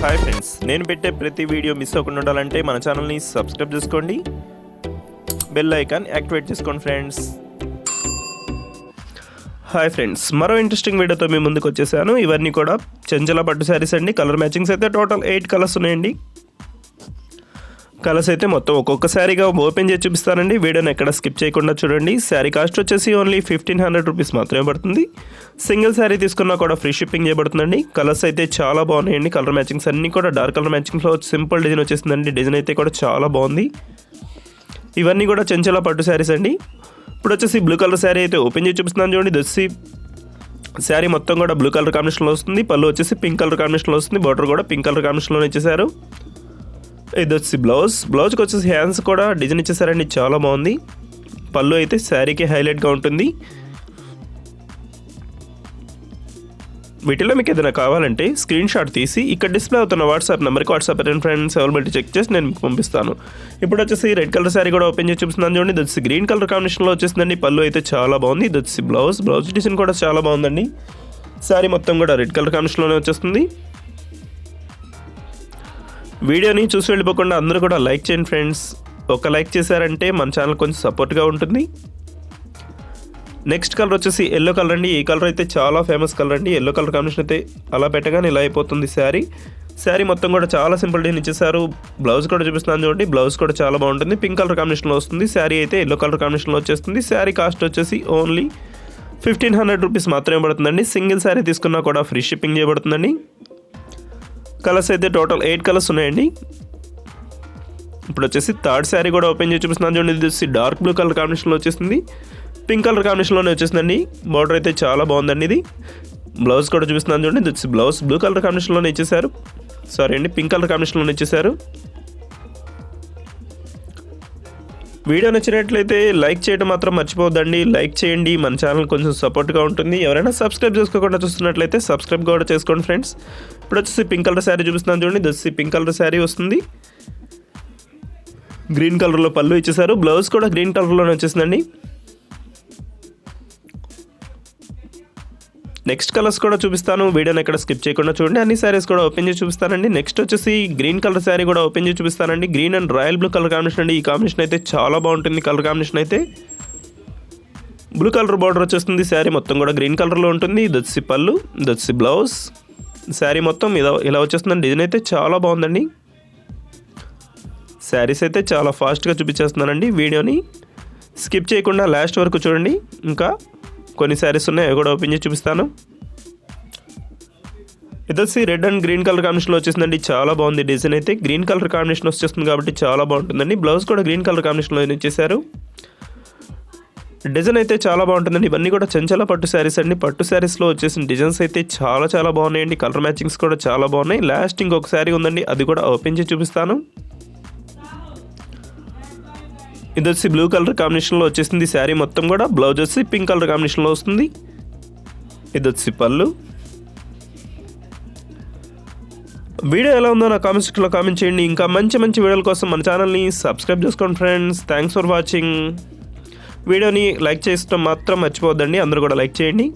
Hi friends, నేను పెట్టే ప్రతి వీడియో మిస్ అవ్వకుండా ఉండాలంటే మన ఛానల్ని సబ్స్క్రైబ్ చేసుకోండి, బెల్ ఐకాన్ యాక్టివేట్ చేసుకోండి ఫ్రెండ్స్. హాయ్ ఫ్రెండ్స్, మరో ఇంట్రెస్టింగ్ వీడియోతో మీ ముందుకు వచ్చేసాను. ఇవన్నీ కూడా చంచల పట్టు శారీస్ అండి. కలర్ మ్యాచింగ్స్ అయితే టోటల్ 8 కలర్స్ ఉన్నాయండి. కలర్స్ అయితే మొత్తం ఒక్కొక్క శారీగా ఓపెన్ చేసి చూపిస్తానండి. వీడియోని ఎక్కడ స్కిప్ చేయకుండా చూడండి. శారీ కాస్ట్ వచ్చేసి ఓన్లీ 1500 రూపీస్ మాత్రమే పడుతుంది. సింగిల్ శారీ తీసుకున్నా కూడా ఫ్రీ షిప్పింగ్ చేయబడుతుందండి. కలర్స్ అయితే చాలా బాగున్నాయండి. కలర్ మ్యాచింగ్స్ అన్నీ కూడా డార్క్ కలర్ మ్యాచింగ్స్లో సింపుల్ డిజైన్ వచ్చేసిందండి. డిజైన్ అయితే కూడా చాలా బాగుంది. ఇవన్నీ కూడా చంచల పట్టు శారీస్ అండి. ఇప్పుడు వచ్చేసి బ్లూ కలర్ శారీ అయితే ఓపెన్ చేసి చూపిస్తున్నాను చూడండి. దొచ్చి శారీ మొత్తం కూడా బ్లూ కలర్ కాంబినేషన్లో వస్తుంది. పళ్ళు వచ్చేసి పింక్ కలర్ కాంబినేషన్లో వస్తుంది. బార్డర్ కూడా పింక్ కలర్ కాంబినేషన్లో ఇచ్చేసారు. ఇది వచ్చి బ్లౌజ్కి వచ్చేసి హ్యాండ్స్ కూడా డిజైన్ ఇచ్చేసారండి. చాలా బాగుంది. పళ్ళు అయితే శారీకి హైలైట్గా ఉంటుంది. వీటిలో మీకు ఏదైనా కావాలంటే స్క్రీన్ షాట్ తీసి ఇక్కడ డిస్ప్లే అవుతున్న వాట్సాప్ నెంబర్కి వాట్సాప్ ఫ్రెండ్స్ అవైలబిలిటీ చెక్ చేసి నేను మీకు పంపిస్తాను. ఇప్పుడు వచ్చేసి రెడ్ కలర్ శారీ కూడా ఓపెన్ చేసి చూపిస్తున్నాను చూడండి. ఇది వచ్చి గ్రీన్ కలర్ కాంబినేషన్లో వచ్చేసిందండి. పళ్ళు అయితే చాలా బాగుంది. ఇది వచ్చి బ్లౌజ్ డిజైన్ కూడా చాలా బాగుందండి. శారీ మొత్తం కూడా రెడ్ కలర్ కాంబినేషన్లోనే వచ్చేస్తుంది. వీడియోని చూసి వెళ్ళిపోకుండా అందరూ కూడా లైక్ చేయండి ఫ్రెండ్స్. ఒక లైక్ చేశారంటే మన ఛానల్ కొంచెం సపోర్ట్గా ఉంటుంది. నెక్స్ట్ కలర్ వచ్చేసి ఎల్లో కలర్ అండి. ఈ కలర్ అయితే చాలా ఫేమస్ కలర్ అండి. ఎల్లో కలర్ కాంబినేషన్ అయితే అలా పెట్టగానే ఇలా అయిపోతుంది శారీ మొత్తం కూడా చాలా సింపుల్ డిజైన్ ఇచ్చేసారు. బ్లౌజ్ కూడా చూపిస్తున్నాను చూడండి. బ్లౌజ్ కూడా చాలా బాగుంటుంది. పింక్ కలర్ కాంబినేషన్లో వస్తుంది. శారీ అయితే ఎల్లో కలర్ కాంబినేషన్లో వచ్చేస్తుంది. శారీ కాస్ట్ వచ్చేసి ఓన్లీ 1500 రూపీస్ మాత్రమే పడుతుందండి. సింగిల్ శారీ తీసుకున్నా కూడా ఫ్రీ షిప్పింగ్ చేయబడుతుందండి. కలర్స్ అయితే టోటల్ 8 కలర్స్ ఉన్నాయండి. ఇప్పుడు వచ్చేసి థర్డ్ శారీ కూడా ఓపెన్ చేసి చూపిస్తున్నాను చూడండి. ఇది వచ్చి డార్క్ బ్లూ కలర్ కాంబినేషన్లో వచ్చేసింది. పింక్ కలర్ కాంబినేషన్లోనే వచ్చేసిందండి. బార్డర్ అయితే చాలా బాగుందండి. ఇది బ్లౌజ్ కూడా చూపిస్తున్నాను చూడండి. ఇది వచ్చి బ్లౌజ్ బ్లూ కలర్ కాంబినేషన్లోనే ఇచ్చేసారు. పింక్ కలర్ కాంబినేషన్లోనే ఇచ్చేసారు. వీడియో నచ్చినట్లయితే లైక్ చేయడం మాత్రం మర్చిపోవద్దండి. లైక్ చేయండి, మన ఛానల్ కొంచెం సపోర్ట్గా ఉంటుంది. ఎవరైనా సబ్స్క్రైబ్ చేసుకోకుండా చూస్తున్నట్లయితే సబ్స్క్రైబ్ కూడా చేసుకోండి ఫ్రెండ్స్. ఇప్పుడు వచ్చేసి పింక్ కలర్ శారీ చూపిస్తున్నాను చూడండి. దొచ్చి పింక్ కలర్ శారీ వస్తుంది. గ్రీన్ కలర్లో పళ్ళు ఇచ్చేసారు. బ్లౌజ్ కూడా గ్రీన్ కలర్లోనే వచ్చేసిందండి. నెక్స్ట్ కలర్స్ కూడా చూపిస్తాను. వీడియోని ఎక్కడ స్కిప్ చేయకుండా చూడండి. అన్ని శారీస్ కూడా ఓపెన్ చేసి చూపిస్తానండి. నెక్స్ట్ వచ్చేసి గ్రీన్ కలర్ శారీ కూడా ఓపెన్ చేసి చూపిస్తానండి. Green and royal blue colour combination అండి. ఈ కాంబినేషన్ అయితే చాలా బాగుంటుంది. కలర్ కాంబినేషన్ అయితే బ్లూ కలర్ బార్డర్ వచ్చేస్తుంది. శారీ మొత్తం కూడా గ్రీన్ కలర్లో ఉంటుంది. దొచ్చి పళ్ళు, దొచ్చి బ్లౌజ్, శారీ మొత్తం ఇలా వచ్చేస్తుందండి. డిజైన్ అయితే చాలా బాగుందండి. శారీస్ అయితే చాలా ఫాస్ట్గా చూపించేస్తున్నానండి. వీడియోని స్కిప్ చేయకుండా లాస్ట్ వరకు చూడండి. ఇంకా కొన్ని శారీస్ ఉన్నాయి, అవి కూడా ఓపెన్ చేసి చూపిస్తాను. ఇది వచ్చి రెడ్ అండ్ గ్రీన్ కలర్ కాంబినేషన్లో వచ్చేసిందండి. చాలా బాగుంది. డిజైన్ అయితే గ్రీన్ కలర్ కాంబినేషన్ వచ్చేస్తుంది కాబట్టి చాలా బాగుంటుందండి. బ్లౌజ్ కూడా గ్రీన్ కలర్ కాంబినేషన్లో ఇచ్చేసారు. డిజైన్ అయితే చాలా బాగుంటుందండి. ఇవన్నీ కూడా చంచల పట్టు శారీస్ అండి. పట్టు శారీస్లో వచ్చేసిన డిజైన్స్ అయితే చాలా బాగున్నాయండి. కలర్ మ్యాచింగ్స్ కూడా చాలా బాగున్నాయి. లాస్ట్ ఇంకొక శారీ ఉందండి, అది కూడా ఓపెన్ చేసి చూపిస్తాను. ఇది వచ్చి బ్లూ కలర్ కాంబినేషన్లో వచ్చేసింది. శారీ మొత్తం కూడా బ్లౌజ్ వచ్చి పింక్ కలర్ కాంబినేషన్లో వస్తుంది. ఇది వచ్చి పళ్ళు. వీడియో ఎలా ఉందో నా కామెంట్ సెక్షన్లో కామెంట్ చేయండి. ఇంకా మంచి వీడియోల కోసం మన ఛానల్ని సబ్స్క్రైబ్ చేసుకోండి ఫ్రెండ్స్. Thanks for watching. వీడియోని లైక్ చేయడం మాత్రం మర్చిపోవద్దండి. అందరూ కూడా లైక్ చేయండి.